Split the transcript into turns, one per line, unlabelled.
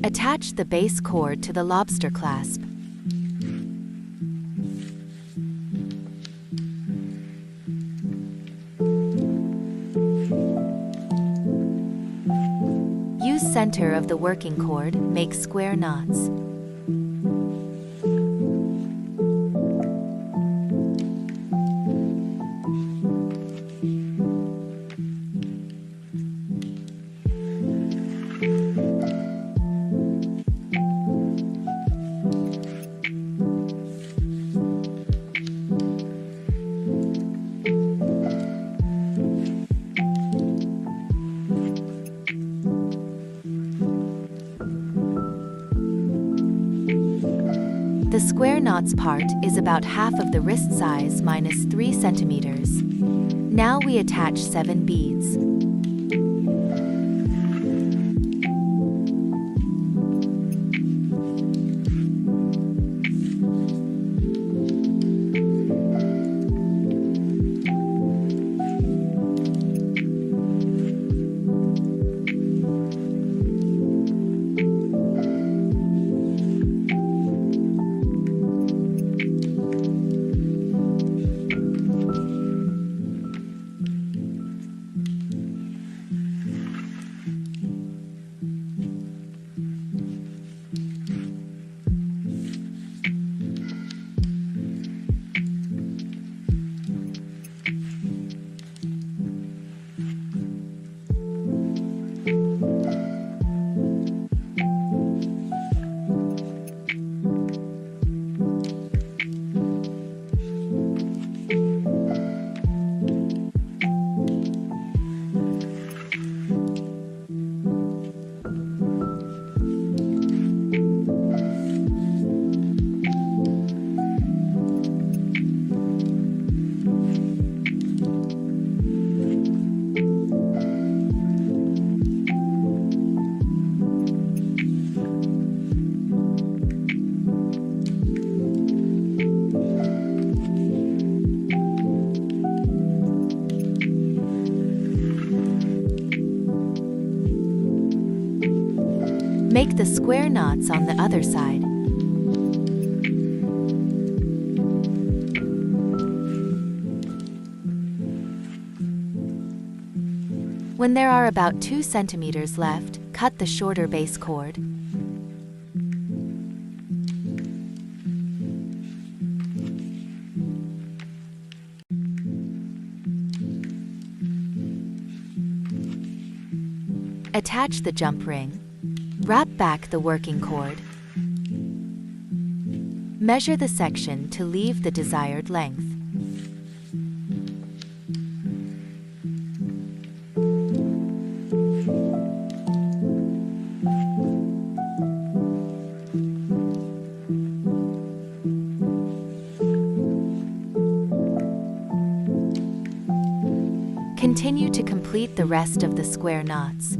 Attach the base cord to the lobster clasp. Use center of the working cord, make square knots. The square knots part is about half of the wrist size minus 3 centimeters. Now we attach 7 beads. Make the square knots on the other side. When there are about 2 centimeters left, cut the shorter base cord. Attach the jump ring. Wrap back the working cord. Measure the section to leave the desired length. Continue to complete the rest of the square knots.